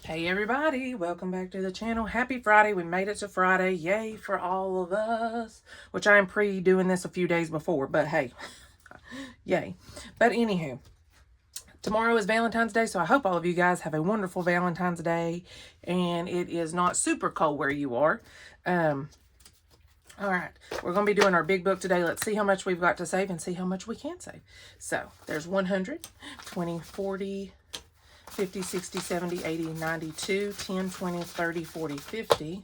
Hey everybody, welcome back to the channel. Happy Friday. We made it to Friday. Yay for all of us. Which I am pre-doing this a few days before, but hey, yay. But anywho, tomorrow is Valentine's Day, so I hope all of you guys have a wonderful Valentine's Day and it is not super cold where you are. All right, we're going to be doing our big book today. Let's see how much we've got to save and see how much we can save. So there's 100, 20, 40, 50, 60, 70, 80, 92, 10, 20, 30, 40, 50,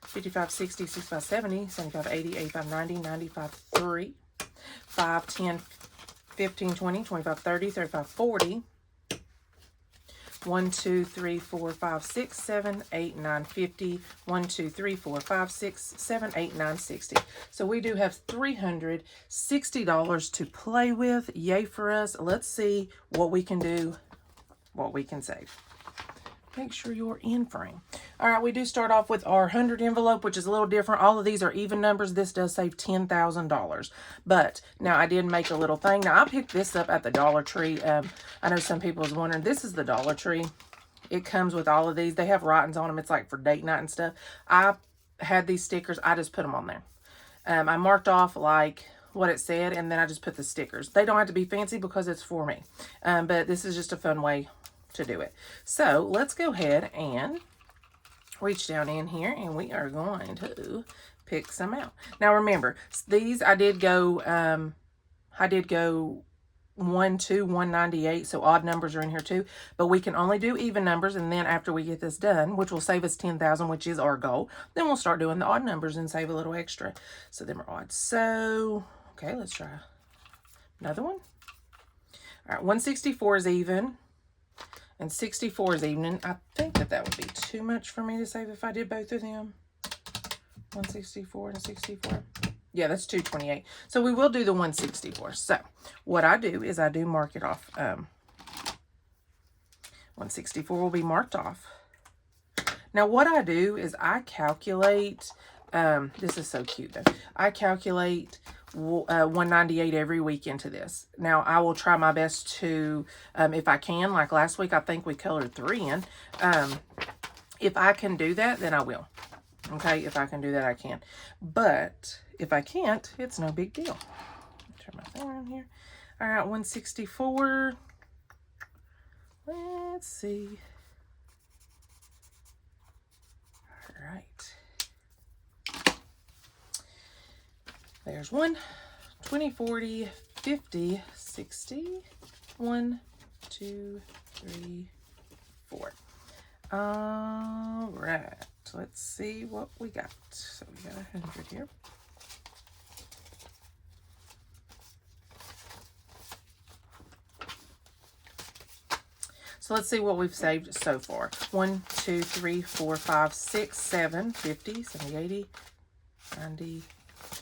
55, 60, 65, 70, 75, 80, 85, 90, 95, 3, 5, 10, 15, 20, 25, 30, 35, 40, 1, 2, 3, 4, 5, 6, 7, 8, 9, 50, 1, 2, 3, 4, 5, 6, 7, 8, 9, 60. So we do have $360 to play with. Yay for us. Let's see what we can do, what we can save. Make sure you're in frame. All right, we do start off with our 100 envelope, which is a little different. All of these are even numbers. This does save $10,000. But now I did make a little thing. Now I picked this up at the Dollar Tree. I know some people was wondering, this is the Dollar Tree. It comes with all of these. They have writings on them. It's like for date night and stuff. I had these stickers. I just put them on there. I marked off like what it said, and then I just put the stickers. They don't have to be fancy because it's for me. But this is just a fun way to do it. So let's go ahead and reach down in here and we are going to pick some out. Now remember, these I did go 1 to 198, so odd numbers are in here too, but we can only do even numbers, and then after we get this done, which will save us $10,000, which is our goal, then we'll start doing the odd numbers and save a little extra. So them are odd. So okay, let's try another one. All right, 164 is even. And 64 is even. I think that would be too much for me to save if I did both of them. 164 and 64. Yeah, that's 228. So we will do the 164. So what I do is I do mark it off. 164 will be marked off. Now what I do is I calculate. This is so cute though. I calculate 198 every week into this. Now I will try my best to, if I can, like last week I think we colored 3 in. If I can do that, then I will. Okay, if I can do that, I can. But if I can't, it's no big deal. Turn my thing around here. All right, 164. Let's see. All right. There's 1, 20, 40, 50, 60, 1, 2, 3, 4. All right, let's see what we got. So we got 100 here. So let's see what we've saved so far. 1, 2, 3, 4, 5, 6, 7, 50, 70, 80, 90,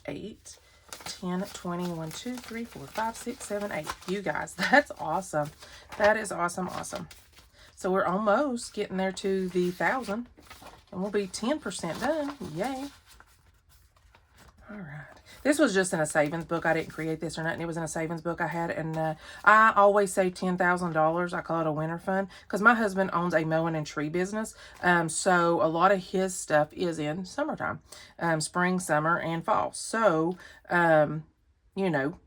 8, 10, 20, 1, 2, 3, 4, 5, 6, 7, 8. You guys, that's awesome. That is awesome, awesome. So we're almost getting there to the 1,000, and we'll be 10% done. Yay. All right. This was just in a savings book. I didn't create this or nothing. It was in a savings book I had, and I always save $10,000. I call it a winter fund because my husband owns a mowing and tree business. So a lot of his stuff is in summertime, spring, summer, and fall. So, you know,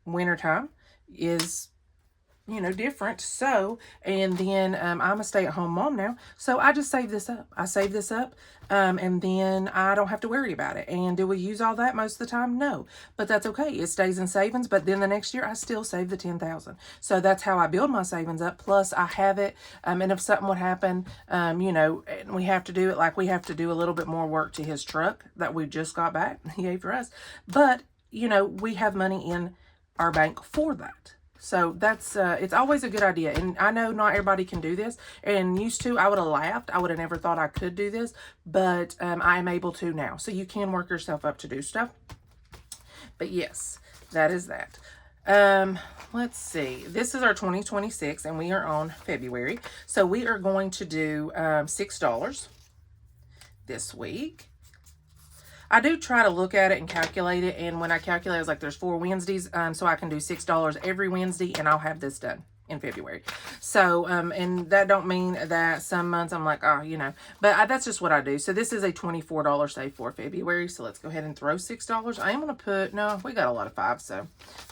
wintertime is, you know, different. So, and then I'm a stay-at-home mom now, so I just save this up. I save this up, and then I don't have to worry about it. And do we use all that most of the time? No, but that's okay. It stays in savings, but then the next year I still save the $10,000. So that's how I build my savings up. Plus I have it, and if something would happen, you know, and we have to do it, like we have to do a little bit more work to his truck that we just got back. Yay for us. But, you know, we have money in our bank for that. So that's, it's always a good idea. And I know not everybody can do this. And used to, I would have laughed. I would have never thought I could do this. But I am able to now. So you can work yourself up to do stuff. But yes, that is that. Let's see. This is our 2026 and we are on February. So we are going to do $6 this week. I do try to look at it and calculate it, and when I calculate, it's like there's 4 Wednesdays, so I can do $6 every Wednesday, and I'll have this done in February. So, and that don't mean that some months I'm like, oh, you know, but that's just what I do. So this is a $24 save for February. So let's go ahead and throw $6. I am going to put, no, we got a lot of 5. So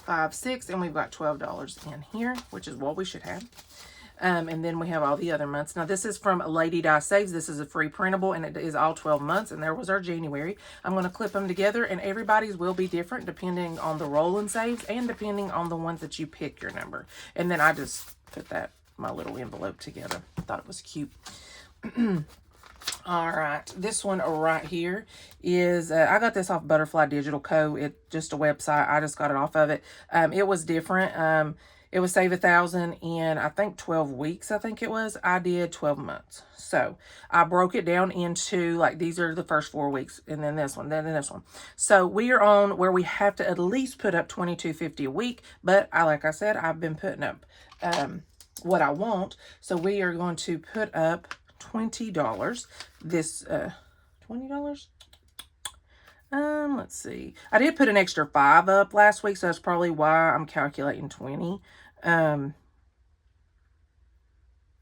5, 6, and we've got $12 in here, which is what we should have. And then we have all the other months. Now, this is from Lady Die Saves. This is a free printable, and it is all 12 months. And there was our January. I'm going to clip them together, and everybody's will be different depending on the roll and saves and depending on the ones that you pick your number. And then I just put my little envelope together. I thought it was cute. All right, this one right here is, I got this off Butterfly Digital Co. It's just a website. I just got it off of it. It was different. It was save 1,000 in, I think, 12 weeks, I think it was. I did 12 months. So I broke it down into, like, these are the first 4 weeks, and then this one, then this one. So we are on where we have to at least put up $22.50 a week. But like I said, I've been putting up what I want. So we are going to put up $20. This, $20? Let's see. I did put an extra 5 up last week, so that's probably why I'm calculating 20.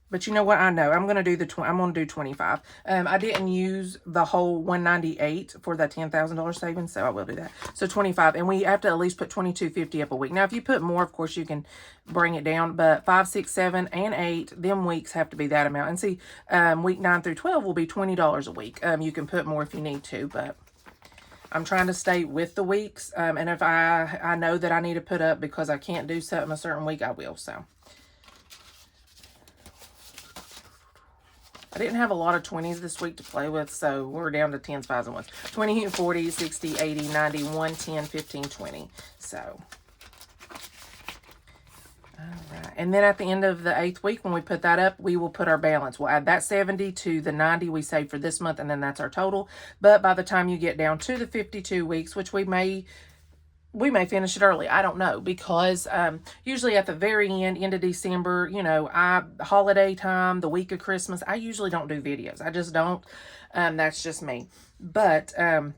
But you know what? I know I'm going to do I'm going to do 25. I didn't use the whole 198 for that $10,000 savings, so I will do that. So 25, and we have to at least put $22.50 up a week. Now, if you put more, of course, you can bring it down. But 5, 6, 7, and 8, them weeks have to be that amount. And see, week 9 through 12 will be $20 a week. You can put more if you need to, but I'm trying to stay with the weeks. And if I know that I need to put up because I can't do something a certain week, I will. So I didn't have a lot of 20s this week to play with, so we're down to 10s, 5s, and 1s. 20, 40, 60, 80, 90, 110, 15, 20. So, all right. And then at the end of the 8th week, when we put that up, we will put our balance. We'll add that 70 to the 90 we saved for this month, and then that's our total. But by the time you get down to the 52 weeks, which we may finish it early. I don't know, because usually at the very end of December, you know, holiday time, the week of Christmas, I usually don't do videos. I just don't. That's just me. But, and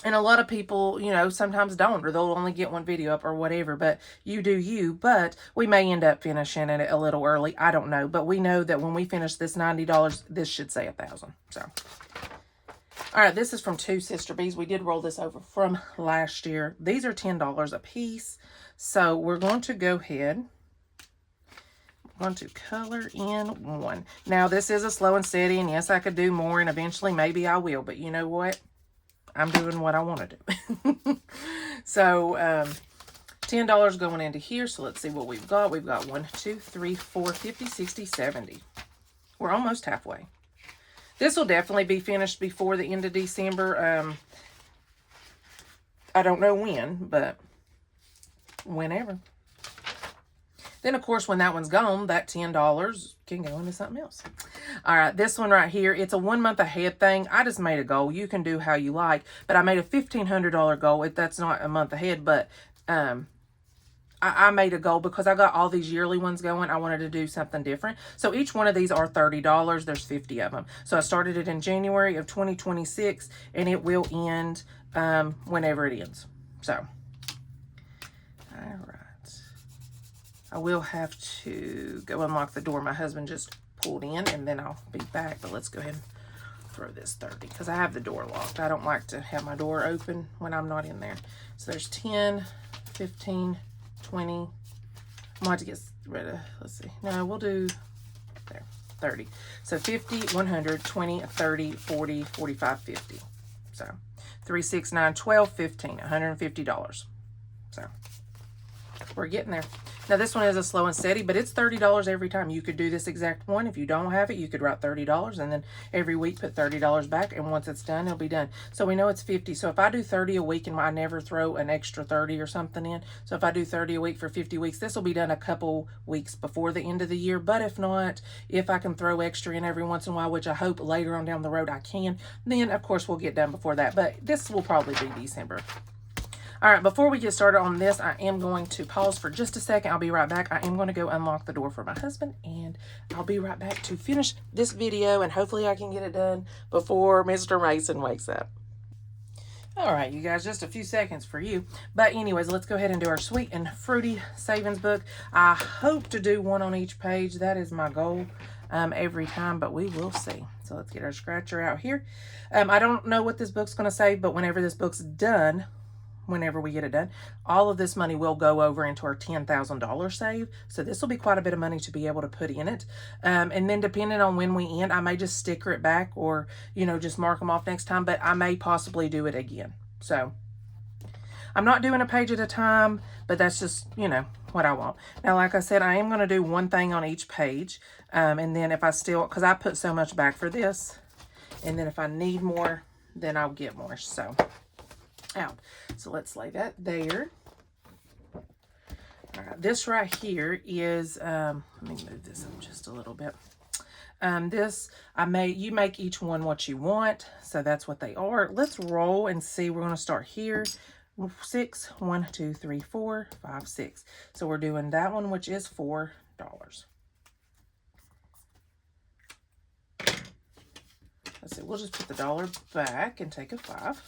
a lot of people, you know, sometimes don't, or they'll only get one video up or whatever, but you do you. But we may end up finishing it a little early. I don't know. But we know that when we finish this $90, this should say 1,000. So. All right, this is from Two Sister Bees. We did roll this over from last year. These are $10 a piece. So we're going to go ahead. I'm going to color in 1. Now, this is a slow and steady, and yes, I could do more, and eventually maybe I will. But you know what? I'm doing what I want to do. So, $10 going into here. So let's see what we've got. We've got 1, 2, 3, 4, 50, 60, 70. We're almost halfway. This will definitely be finished before the end of December. I don't know when, but whenever. Then, of course, when that one's gone, that $10 can go into something else. All right, this one right here, it's a 1 month ahead thing. I just made a goal. You can do how you like, but I made a $1,500 goal. If that's not a month ahead, but I made a goal because I got all these yearly ones going. I wanted to do something different. So each one of these are $30. There's 50 of them. So I started it in January of 2026, and it will end whenever it ends. So, all right. I will have to go unlock the door. My husband just pulled in, and then I'll be back. But let's go ahead and throw this 30 because I have the door locked. I don't like to have my door open when I'm not in there. So there's 10, 15, 20. I'm going to have to get rid of, let's see. No, we'll do, there, 30. So 50, 100, 20, 30, 40, 45, 50. So 3, 6, 9, 12, 15, $150. So we're getting there. Now, this one is a slow and steady, but it's $30 every time. You could do this exact one. If you don't have it, you could write $30, and then every week put $30 back, and once it's done, it'll be done. So we know it's 50. So if I do 30 a week and I never throw an extra 30 or something in, so if I do 30 a week for 50 weeks, this will be done a couple weeks before the end of the year. But if not, if I can throw extra in every once in a while, which I hope later on down the road I can, then, of course, we'll get done before that. But this will probably be December. All right, before we get started on this, I am going to pause for just a second. I'll be right back. I am going to go unlock the door for my husband, and I'll be right back to finish this video, and hopefully I can get it done before Mr. Mason wakes up. All right, you guys, just a few seconds for you. But anyways, let's go ahead and do our sweet and fruity savings book. I hope to do one on each page. That is my goal every time, but we will see. So let's get our scratcher out here. I don't know what this book's going to say, but whenever this book's done, whenever we get it done, all of this money will go over into our $10,000 save. So this will be quite a bit of money to be able to put in it. And then depending on when we end, I may just sticker it back or, you know, just mark them off next time, but I may possibly do it again. So I'm not doing a page at a time, but that's just, you know, what I want. Now, like I said, I am going to do one thing on each page. And then if I still, because I put so much back for this, and then if I need more, then I'll get more. So out. So let's lay that there. All right, this right here is, let me move this up just a little bit. This, you make each one what you want. So that's what they are. Let's roll and see. We're going to start here. 6, 1, 2, 3, 4, 5, 6. So we're doing that one, which is $4. Let's see, we'll just put the dollar back and take a 5.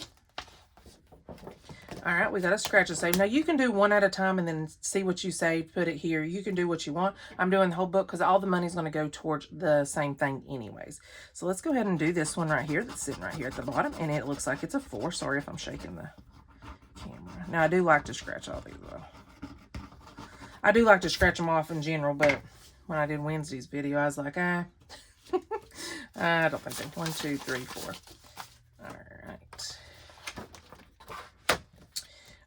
All right, we got a scratch and save. Now you can do one at a time and then see what you saved, put it here. You can do what you want. I'm doing the whole book because all the money is going to go towards the same thing anyways. So let's go ahead and do this one right here that's sitting right here at the bottom. And it looks like it's a 4. Sorry if I'm shaking the camera. Now I do like to scratch all these though. I do like to scratch them off in general, but when I did Wednesday's video, I was like, I don't think so. 1, 2, 3, 4. All right.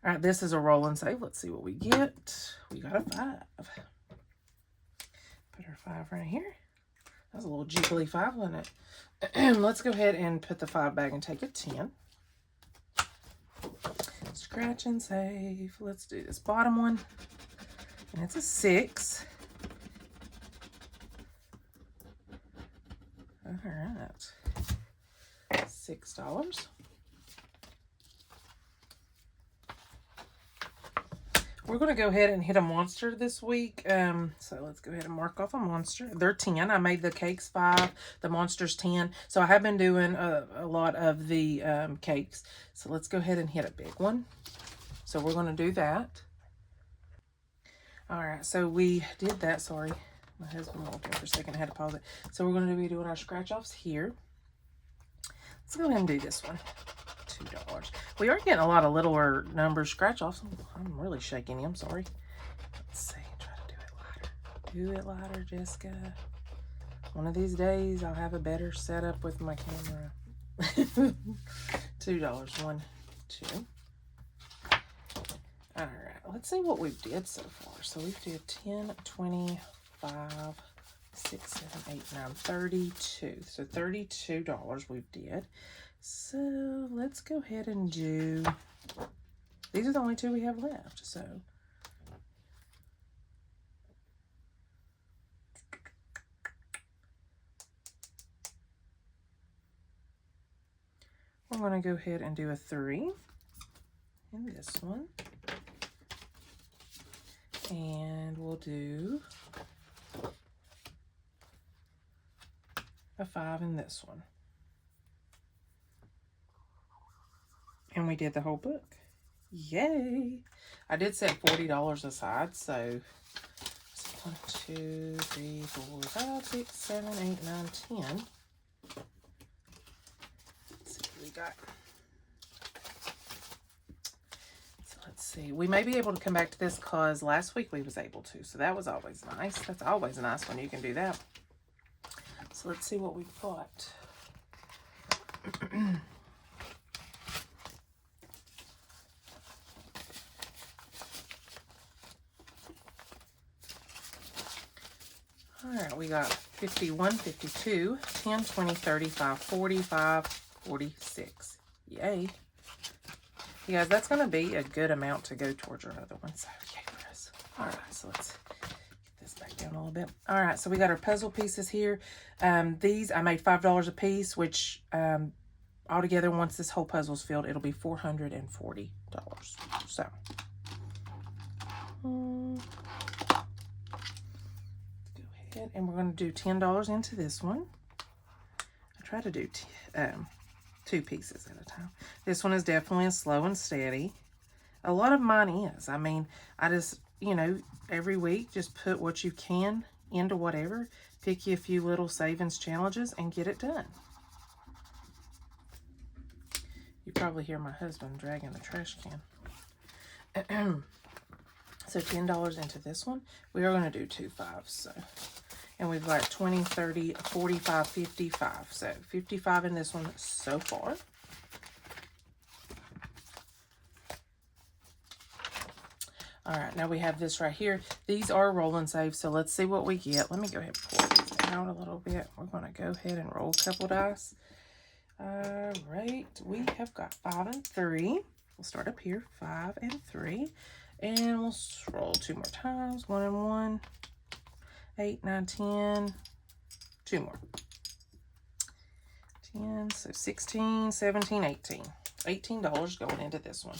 All right, this is a roll and save. Let's see what we get. We got a 5. Put our 5 right here. That was a little jiggly 5, wasn't it? Let's go ahead and put the 5 back and take a 10. Scratch and save. Let's do this bottom one. And it's a 6. All right. $6. We're going to go ahead and hit a monster this week. So let's go ahead and mark off a monster. They're 10. I made the cakes 5. The monster's 10. So I have been doing a lot of the cakes. So let's go ahead and hit a big one. So we're going to do that. All right. So we did that. Sorry. My husband walked in for a second. I had to pause it. So we're going to be doing our scratch offs here. Let's go ahead and do this one. $2. We are getting a lot of littler number scratch offs. I'm really shaking you. I'm sorry. Let's see. Try to do it lighter. Do it lighter, Jessica. One of these days, I'll have a better setup with my camera. $2. 1, 2. All right. Let's see what we did so far. So we did 10, 20, 5, 6, 7, 8, 9, 32. So $32 we did. So let's go ahead and do, these are the only 2 we have left. So we're going to go ahead and do a 3 in this one. And we'll do a 5 in this one. And we did the whole book. Yay! I did set $40 aside, so 1, 2, 3, 4, 5, 6, 7, 8, 9, 10. Let's see what we got. So let's see. We may be able to come back to this because last week we was able to, so that was always nice. That's always nice when you can do that. So let's see what we've got. All right, we got 51, 52, 10, 20, 35, 45, 46. Yay. You guys, that's going to be a good amount to go towards our other one. So, yay for us. All right, so let's get this back down a little bit. All right, so we got our puzzle pieces here. These, I made $5 a piece, which altogether, once this whole puzzle's filled, it'll be $440. So, and we're going to do $10 into this one. I try to do 2 pieces at a time. This one is definitely a slow and steady. A lot of mine is. I mean, I just, you know, every week just put what you can into whatever. Pick you a few little savings challenges and get it done. You probably hear my husband dragging the trash can. So $10 into this one. We are going to do 2 fives. So, and we've got 20, 30, 45, 55. So 55 in this one so far. All right, now we have this right here. These are roll and save, so let's see what we get. Let me go ahead and pour these out a little bit. We're going to go ahead and roll a couple dice. All right, we have got 5 and 3. We'll start up here, 5 and 3. And we'll roll 2 more times. 1 and 1. 8, 9, 10. 2 more. 10, so 16, 17, 18. $18 going into this one.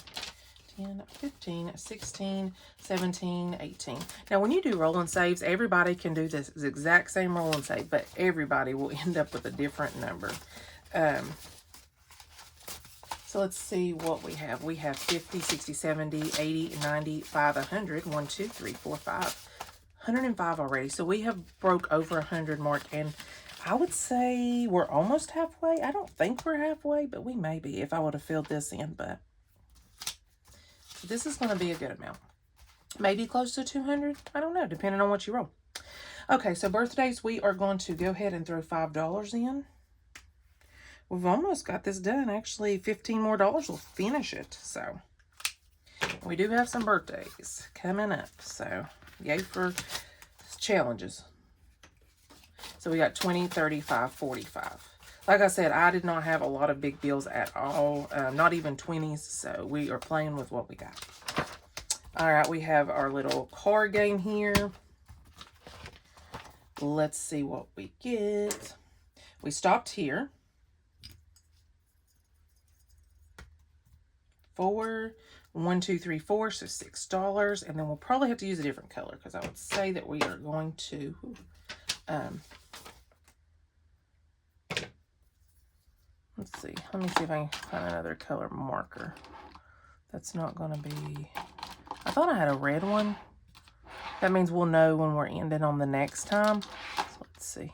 10, 15, 16, 17, 18. Now, when you do roll and saves, everybody can do this exact same roll and save, but everybody will end up with a different number. So let's see what we have. We have 50, 60, 70, 80, 90, 5, 100. 1, 2, 3, 4, 5. 105 already. So we have broke over 100 mark, and I would say we're almost halfway. I don't think we're halfway, but we may be if I would have filled this in. But this is going to be a good amount. Maybe close to 200. I don't know, depending on what you roll. Okay, so birthdays, we are going to go ahead and throw $5 in. We've almost got this done. Actually, $15 more will finish it. So we do have some birthdays coming up. So yay for challenges. So we got 20, 35, 45. Like I said, I did not have a lot of big bills at all. Not even 20s. So we are playing with what we got. All right, we have our little card game here. Let's see what we get. We stopped here. 4, 1, 2, 3, 4, so $6, and then we'll probably have to use a different color because I would say that we are going to let's see. Let me see if I can find another color marker. That's not going to be. I thought I had a red one. That means we'll know when we're ending on the next time. So let's see.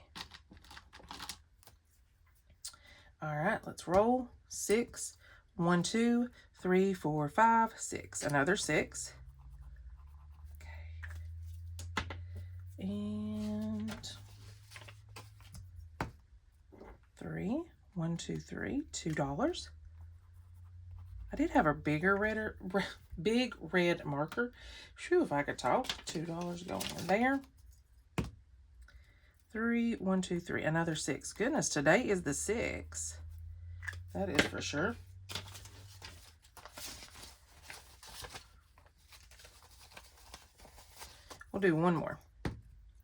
All right, let's roll. 6, 1, 2, 3, 4, 5, 6. Another 6. Okay. And 3. 1, 2, 3. $2. I did have a big red marker. Shoo, if I could talk. $2 going in there. 3, 1, 2, 3. Another 6. Goodness, today is the 6. That is for sure. We'll do one more.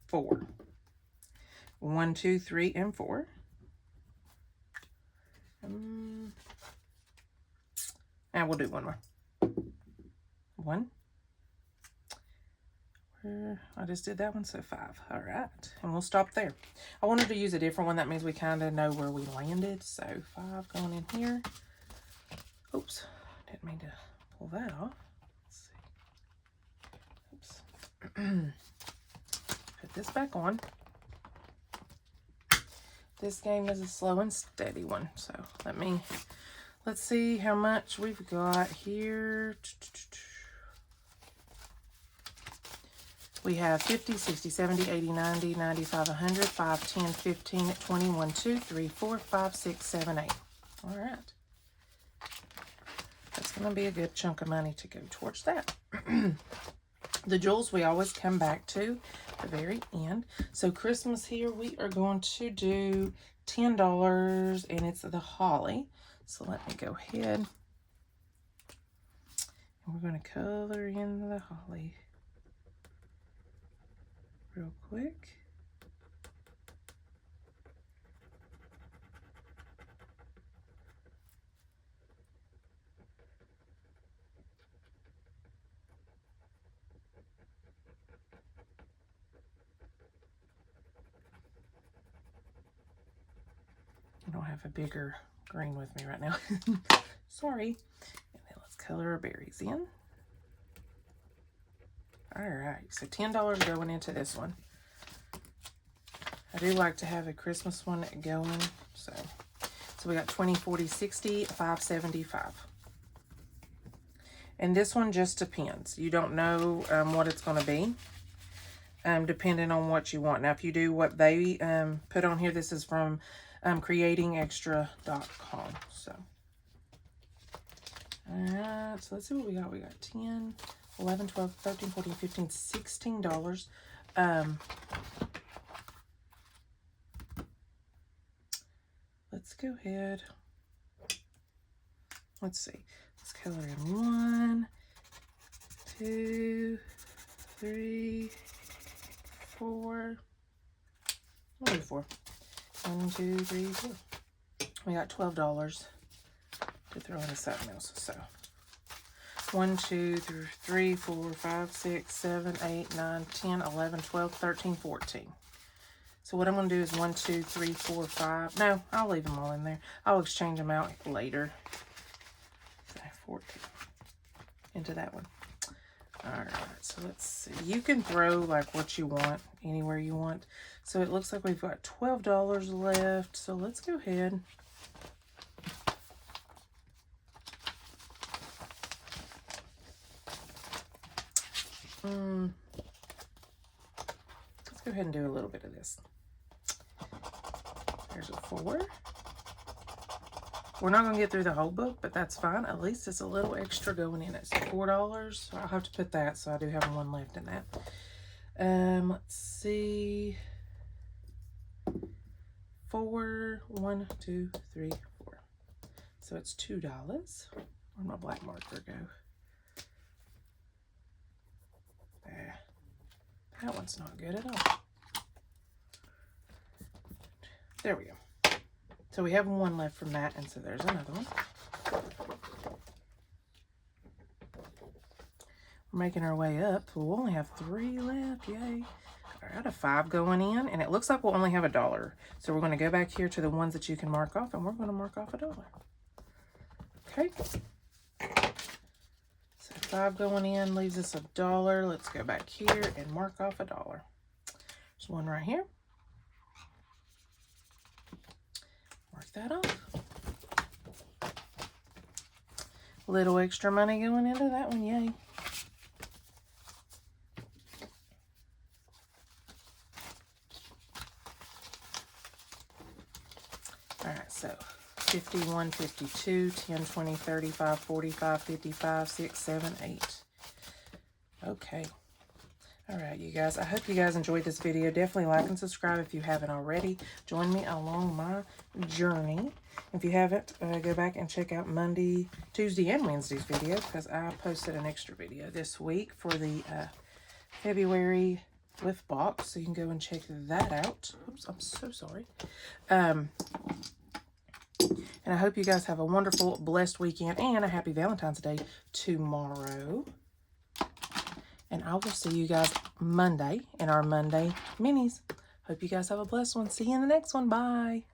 4. 1, 2, 3, and 4. And we'll do one more. 1. I just did that one, so 5. All right, and we'll stop there. I wanted to use a different one. That means we kind of know where we landed. So 5 going in here. Oops, didn't mean to pull that off. Let's see. Oops. Put this back on. This game is a slow and steady one. So let's see how much we've got here. We have 50, 60, 70, 80, 90, 95, 100, 5, 10, 15, 20, 1, 2, 3, 4, 5, 6, 7, 8. All right. That's going to be a good chunk of money to go towards that. The jewels we always come back to the very end. So Christmas here, we are going to do $10, and it's the holly. So let me go ahead. And we're going to color in the holly real quick. I don't have a bigger green with me right now. Sorry. And then let's color our berries in. All right, so $10 going into this one. I do like to have a Christmas one going, so we got 20, 40, 60, 575. And this one just depends. You don't know what it's going to be, depending on what you want. Now, if you do what they put on here, this is from creatingextra.com. So, all right, so let's see what we got. We got 10, 11, 12, 13, 14, 15, $16. Let's go ahead. Let's see. Let's color in 1, 2, 3, 4. We'll do 4. 1, 2, 3, 4. We got $12 to throw into something else. So 1, 2, 3, 4, 5, 6, 7, 8, 9, 10, 11, 12, 13, 14. So what I'm going to do is 1, 2, 3, 4, 5. No, I'll leave them all in there. I'll exchange them out later. So 14 into that one. All right, so let's see. You can throw like what you want, anywhere you want. So it looks like we've got $12 left. So let's go ahead. Let's go ahead and do a little bit of this. There's a 4. We're not going to get through the whole book, but that's fine. At least it's a little extra going in it. So $4. So I'll have to put that, so I do have one left in that. Let's see. 4, 1, 2, 3, 4. So it's $2. Where'd my black marker go? There. That one's not good at all. There we go. So we have one left from that, and so there's another one. We're making our way up. We'll only have 3 left. Yay. I got a 5 going in, and it looks like we'll only have $1. So we're going to go back here to the ones that you can mark off, and we're going to mark off $1. Okay. So 5 going in leaves us $1. Let's go back here and mark off $1. There's one right here. Mark that off. Little extra money going into that one, yay. All right, so 51, 52, 10, 20, 35, 45, 55, 6, 7, 8. Okay. All right, you guys. I hope you guys enjoyed this video. Definitely like and subscribe if you haven't already. Join me along my journey. If you haven't, go back and check out Monday, Tuesday, and Wednesday's video, because I posted an extra video this week for the February lift box. So you can go and check that out. Oops, I'm so sorry. And I hope you guys have a wonderful, blessed weekend and a happy Valentine's Day tomorrow. And I will see you guys Monday in our Monday minis. Hope you guys have a blessed one. See you in the next one. Bye.